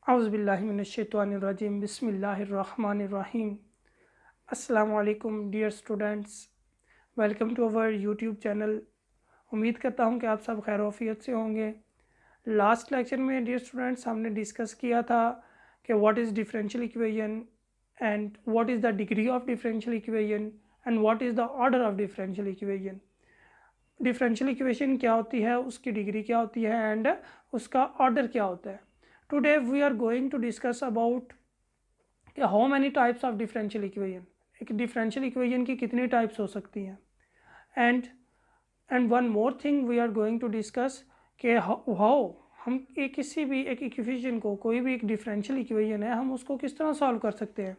औज़ुबिल्लाहिमिनश्शैतानिर्रजीम बिस्मिल्लाहिर्रहमानिर्रहीम। अस्सलामु अलैकुम dear students, welcome to our YouTube channel. उम्मीद करता हूँ कि आप सब खैर आफियत से होंगे। लास्ट लेक्चर में डियर स्टूडेंट्स हमने डिस्कस किया था कि what is differential equation and what is the degree of differential equation and what is the order of differential equation. Differential equation क्या होती है, उसकी डिग्री क्या होती है एंड उसका ऑर्डर क्या होता है। Today we are going to discuss about how many types of differential equation, एक डिफरेंशियल इक्वेशन की कितनी टाइप्स हो सकती हैं। And one more thing we are going to discuss कि हाउ हम एक किसी भी एक इक्वेशन को, कोई भी एक डिफरेंशियल इक्वेशन है, हम उसको किस तरह सॉल्व कर सकते हैं।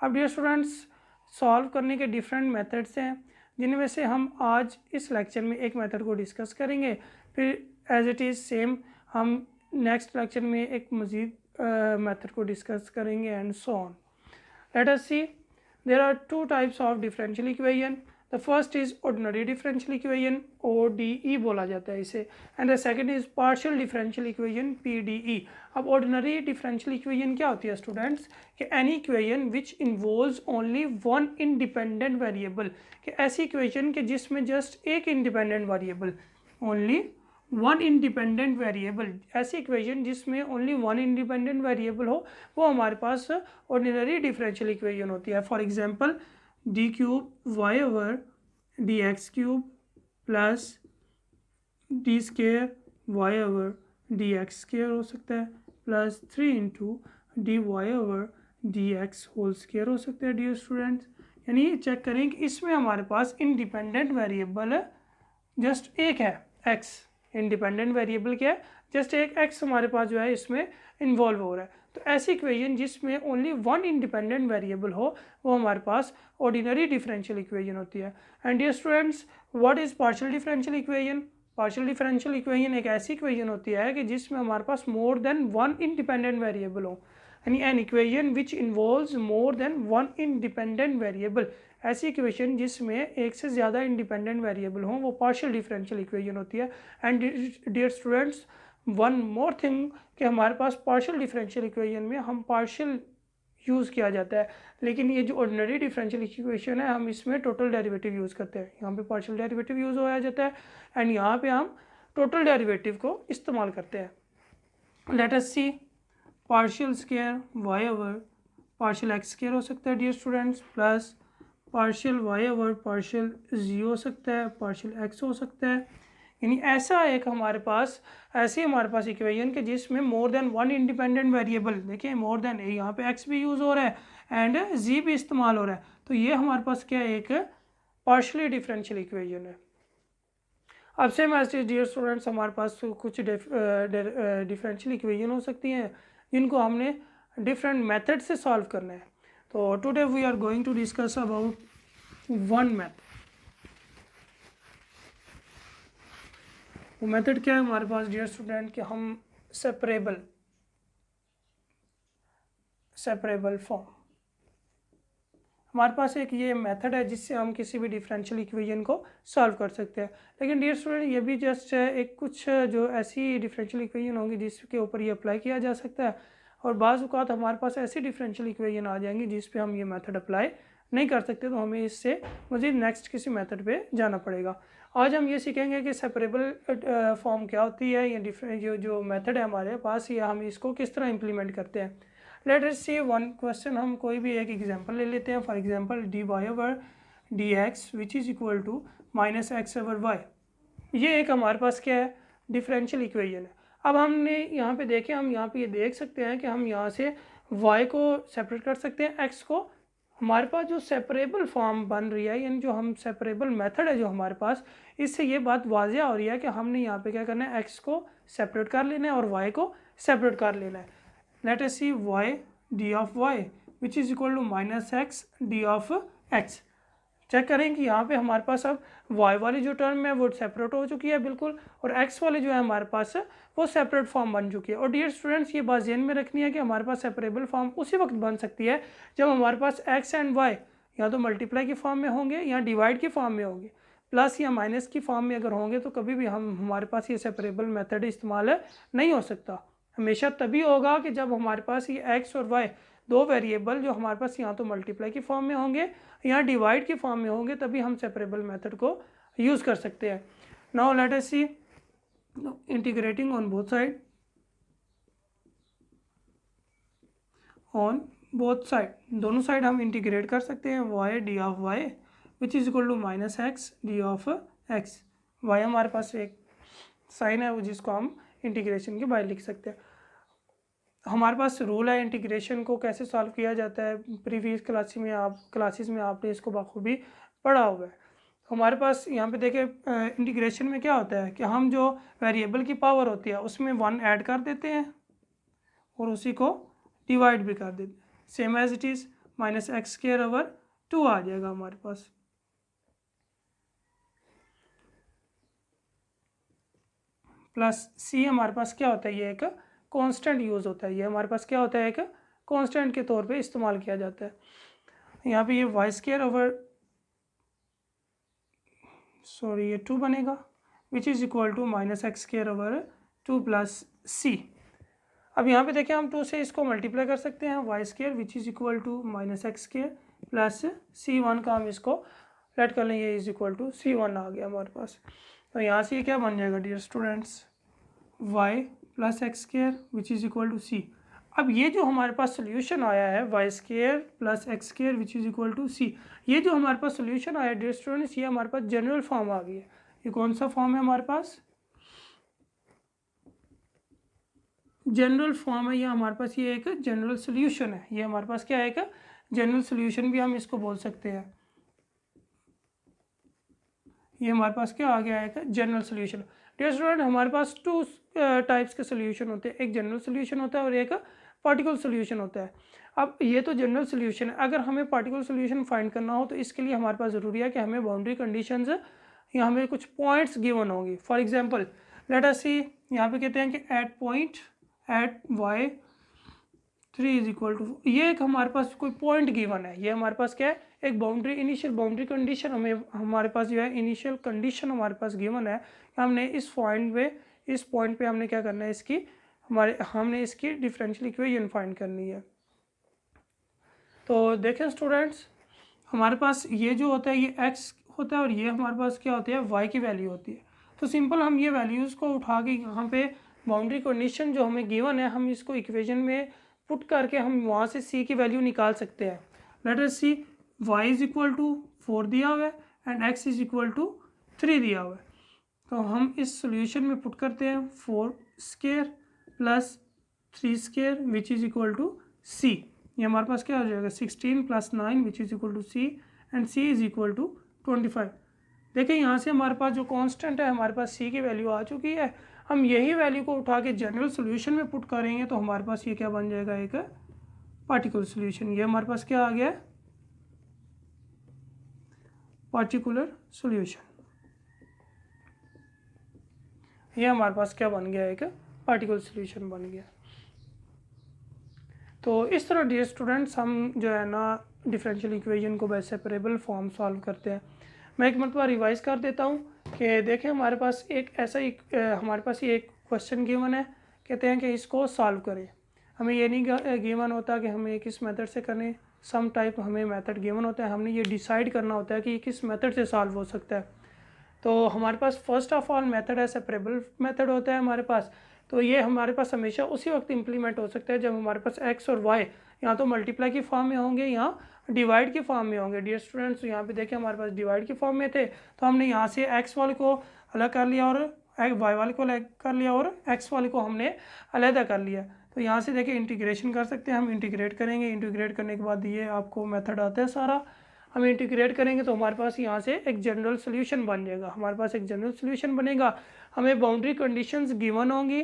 अब डियर स्टूडेंट्स, सॉल्व करने के डिफरेंट मेथड्स हैं, जिनमें से हम आज इस लेक्चर में एक मेथड को डिस्कस करेंगे। फिर एज इट इज़ सेम हम नेक्स्ट लेक्चर में एक मज़ीद मेथड को डिस्कस करेंगे and so on. Let us see, there are two types of differential equation. The first is ordinary differential equation, ODE बोला जाता है इसे, and the second is partial differential equation, PDE। अब ऑर्डिनरी डिफरेंशियल इक्वेशन क्या होती है students, कि any equation which involves only one independent variable, कि ऐसी इक्वेशन के जिसमें जस्ट एक independent variable, only one independent variable, ऐसी इक्वेशन जिसमें ओनली वन इंडिपेंडेंट वेरिएबल हो, वो हमारे पास ऑर्डिनरी डिफरेंशियल इक्वेशन होती है। For example d cube y over d x cube plus d square y over d x square हो सकता है, plus 3 into d y over d x whole square हो सकता है। डियर स्टूडेंट्स, यानी check करें कि इसमें हमारे पास इंडिपेंडेंट वेरिएबल जस्ट एक है, एक्स। इंडिपेंडेंट वेरिएबल क्या है, जस्ट एक एक्स हमारे पास जो है इसमें इन्वॉल्व हो रहा है। तो ऐसी इक्वेशन जिसमें ओनली वन इंडिपेंडेंट वेरिएबल हो, वो हमारे पास ऑर्डिनरी डिफरेंशियल इक्वेशन होती है। And dear students, what is partial differential equation. Partial differential equation एक ऐसी इक्वेशन होती है कि जिसमें हमारे पास more than one independent variable हो, यानी an equation which involves more than one independent variable. ऐसी इक्वेशन जिसमें एक से ज़्यादा इंडिपेंडेंट वेरिएबल हों, वो पार्शियल डिफरेंशियल इक्वेशन होती है। And dear students, one more thing कि हमारे पास पार्शियल डिफरेंशियल इक्वेशन में हम पार्शियल यूज़ किया जाता है, लेकिन ये जो ऑर्डिनरी डिफरेंशियल इक्वेशन है, हम इसमें टोटल डेरिवेटिव यूज़ करते हैं। यहाँ पे पार्शियल डेरिवेटिव यूज़ होया जाता है एंड यहाँ पे हम टोटल डेरिवेटिव को इस्तेमाल करते हैं। Let us see, partial square y over partial x square हो सकता है dear students, plus partial y over partial z हो सकता है, पार्शियल एक्स हो सकता है। यानी ऐसा एक हमारे पास इक्वेशन के जिसमें मोर देन वन इंडिपेंडेंट वेरिएबल, देखिए मोर देन, यहाँ पे एक्स भी यूज़ हो रहा है एंड जी भी इस्तेमाल हो रहा है, तो ये हमारे पास क्या है, एक पार्शियली डिफरेंशियल इक्वेशन है। अब सेम एज डियर स्टूडेंट्स, हमारे पास कुछ डिफरेंशियल इक्वेशन हो सकती हैं जिनको हमने डिफरेंट मेथड से सॉल्व करना है। तो today we are going to discuss about one method. वो मेथड क्या है हमारे पास डियर स्टूडेंट, कि हम सेपरेबल फॉर्म, हमारे पास एक ये मेथड है जिससे हम किसी भी डिफरेंशियल इक्वेशन को सॉल्व कर सकते हैं। लेकिन डियर स्टूडेंट, ये भी जस्ट एक कुछ जो ऐसी डिफरेंशियल इक्वेशन होंगी जिसके ऊपर ये अप्लाई किया जा सकता है, और बाज़ औक़ात हमारे पास ऐसी डिफरेंशियल इक्वेशन आ जाएंगी जिस पे हम ये मेथड अप्लाई नहीं कर सकते, तो हमें इससे मज़ीद नेक्स्ट किसी मेथड पे जाना पड़ेगा। आज हम ये सीखेंगे कि सेपरेबल फॉर्म क्या होती है, या डिफरेंट जो मेथड है हमारे पास, या हम इसको किस तरह इम्प्लीमेंट करते हैं। Let us see one question, हम कोई भी एक एग्जांपल ले लेते हैं। For example d y over d x which is equal to minus x over y. ये एक हमारे पास क्या है, डिफरेंशियल इक्वेशन है। अब हमने यहाँ पे देखें, हम यहाँ पे ये देख सकते हैं कि हम यहाँ से y को सेपरेट कर सकते हैं, x को। हमारे पास जो सेपरेबल फॉर्म बन रही है, यानी जो हम सेपरेबल मेथड है जो हमारे पास, इससे ये बात वाज़िया हो रही है कि हमने यहाँ पे क्या करना है, x को सेपरेट कर लेना है और y को सेपरेट कर लेना है। Let us see y d of y which is equal to minus x d of x। Check करें कि यहाँ पे हमारे पास अब y वाली जो टर्म है वो सेपरेट हो चुकी है बिल्कुल, और x वाली जो है हमारे पास वो सेपरेट फॉर्म बन चुकी है। और डियर स्टूडेंट्स, ये बात ध्यान में रखनी है कि हमारे पास सेपरेबल फॉर्म उसी वक्त बन सकती है जब हमारे पास x एंड y या तो मल्टीप्लाई की फॉर्म में होंगे या डिवाइड की फॉर्म में होंगे, प्लस या माइनस की फॉर्म में अगर होंगे, तो कभी भी हमारे पास ये सेपरेबल मेथड इस्तेमाल नहीं हो सकता, हमेशा तभी होगा कि जब हमारे पास ये एक्स और वाई दो वेरिएबल जो हमारे पास यहाँ तो मल्टीप्लाई की फॉर्म में होंगे, यहाँ डिवाइड की फॉर्म में होंगे, तभी हम सेपरेबल मेथड को यूज़ कर सकते हैं। Now let us see integrating on both side, on both side, दोनों साइड हम इंटीग्रेट कर सकते हैं। Y d of y which is equal to minus x d of x. Y हमारे पास एक साइन है वो जिसको हम इंटीग्रेशन के बाहर लिख सकते हैं। हमारे पास रूल है इंटीग्रेशन को कैसे सॉल्व किया जाता है, प्रीवियस क्लासेस में आपने इसको बखूबी पढ़ा हुआ है। हमारे पास यहाँ पे देखें इंटीग्रेशन में क्या होता है कि हम जो वेरिएबल की पावर होती है उसमें 1 ऐड कर देते हैं और उसी को डिवाइड भी कर देते हैं। Same as it is minus x square over 2 आ जाएगा हमारे पास। प्लस सी हमारे पास क्या होता है, ये एक कांस्टेंट यूज़ होता है। ये हमारे पास क्या होता है, एक कांस्टेंट के तौर पे इस्तेमाल किया जाता है। यहाँ पे ये वाई स्क्वायर ओवर ये 2 बनेगा which is equal to minus x square over 2 plus C. अब यहाँ पे देखें हम 2 से इसको मल्टीप्लाई कर सकते हैं, y square which is equal to minus x square plus C1 का हम इसको लेट कर लेंगे इज इक्वल टू C1 आ गया हमारे पास। तो यहाँ से ये क्या बन जाएगा dear students, y plus x square which is equal to C. अब ये जो हमारे पास सोल्यूशन आया है y square plus x square which is equal to C, ये जो हमारे पास सोल्यूशन आया डियर स्टूडेंट्स, ये हमारे पास जनरल फॉर्म आ गई है। ये कौन सा फॉर्म है हमारे पास, जनरल फॉर्म है। ये हमारे पास ये एक जनरल सोल्यूशन है। ये हमारे पास क्या है, एक जनरल सोल्यूशन भी हम इसको बोल सकते हैं। ये हमारे पास क्या आ गया है, एक जनरल सोल्यूशन। डियर स्टूडेंट हमारे पास 2 टाइप्स के सोल्यूशन होते हैं, एक जनरल सोल्यूशन होता है और एक पार्टिकुलर सोल्यूशन होता है। अब ये तो जनरल सोल्यूशन है, अगर हमें पार्टिकुलर सोल्यूशन फाइंड करना हो तो इसके लिए हमारे पास ज़रूरी है कि हमें बाउंड्री कंडीशंस या हमें कुछ पॉइंट्स गिवन होंगी। For example let us see, यहाँ पे कहते हैं कि at point at y 3 is equal to, ये एक हमारे पास कोई पॉइंट गिवन है। ये हमारे पास क्या है, एक बाउंड्री इनिशियल बाउंड्री कंडीशन हमारे पास जो है इनिशियल कंडीशन हमारे पास गिवन है। हमने इस पॉइंट पे हमने क्या करना है, हमने इसकी डिफरेंशियल इक्वेशन फाइंड करनी है। तो देखें स्टूडेंट्स, हमारे पास ये जो होता है ये x होता है और ये हमारे पास क्या होती है, y की वैल्यू होती है। तो सिंपल हम ये वैल्यूज़ को उठा के यहाँ पे बाउंड्री कंडीशन जो हमें गिवन है हम इसको इक्वेशन में पुट करके हम वहाँ से c की वैल्यू निकाल सकते हैं। Let us see, y is equal to 4 दिया हुआ है and x is equal to 3 दिया हुआ है। तो हम इस सोल्यूशन में पुट करते हैं 4 square plus 3 square which is equal to c। ये हमारे पास क्या हो जाएगा 16 plus 9 which is equal to c and c is equal to 25। देखिए यहाँ से हमारे पास जो कांस्टेंट है हमारे पास c की वैल्यू आ चुकी है। हम यही वैल्यू को उठा के जनरल सोल्यूशन में पुट करेंगे तो हमारे पास ये क्या बन जाएगा, एक पार्टिकुलर सोल्यूशन। ये हमारे पास क्या आ गया, पार्टिकुलर सोल्यूशन। ये हमारे पास क्या बन गया, एक पार्टिकुलर सोल्यूशन बन गया। तो इस तरह डियर स्टूडेंट्स हम जो है ना डिफरेंशियल इक्वेशन को बाय सेपरेबल फॉर्म सॉल्व करते हैं। मैं एक मरतबा रिवाइज़ कर देता हूँ कि देखें हमारे पास एक ऐसा हमारे पास ये एक क्वेश्चन गिवन है, कहते हैं कि इसको सॉल्व करें। हमें ये नहीं गिवन होता कि हमें किस मेथड से करें, सम टाइप हमें मेथड गिवन होता है, हमने ये डिसाइड करना होता है कि ये किस मेथड से सॉल्व हो सकता है। तो हमारे पास फर्स्ट ऑफ ऑल मेथड है सेपरेबल मेथड होता है हमारे पास। तो ये हमारे पास हमेशा उसी वक्त इम्प्लीमेंट हो सकता है जब हमारे पास x और y यहाँ तो मल्टीप्लाई की फॉर्म में होंगे, यहाँ डिवाइड की फॉर्म में होंगे। डियर स्टूडेंट्स यहाँ पे देखिए हमारे पास डिवाइड की फॉर्म में थे तो हमने यहाँ से x वाले को अलग कर लिया और y वाले को अलग कर लिया और x वाले को हमने अलहदा कर लिया। तो यहाँ से देखिए इंटीग्रेशन कर सकते हैं, हम इंटीग्रेट करेंगे, इंटीग्रेट करने के बाद ये आपको मेथड आता है सारा, हम इंटीग्रेट करेंगे तो हमारे पास यहाँ से एक जनरल सोल्यूशन बन जाएगा। हमारे पास एक जनरल सोल्यूशन बनेगा, हमें बाउंड्री कंडीशंस गिवन होंगी,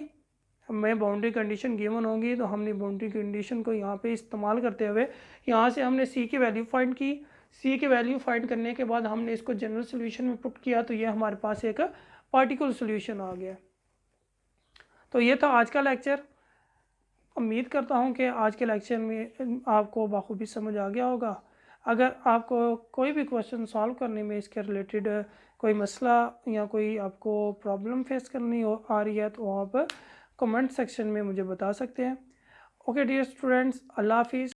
तो हमने बाउंड्री कंडीशन को यहाँ पे इस्तेमाल करते हुए यहाँ से हमने c की वैल्यू फाइंड की। c की वैल्यू फाइंड करने के बाद हमने इसको जनरल सोल्यूशन में पुट किया तो ये हमारे पास एक पार्टिकुलर सोल्यूशन आ गया। तो ये था आज का लेक्चर। उम्मीद करता हूँ कि आज के लेक्चर में आपको बखूबी समझ आ गया होगा। अगर आपको कोई भी क्वेश्चन सॉल्व करने में इसके रिलेटेड कोई मसला या कोई आपको प्रॉब्लम फेस करनी आ रही है तो आप कमेंट सेक्शन में मुझे बता सकते हैं। ओके डियर स्टूडेंट्स, अल्लाह हाफिज़।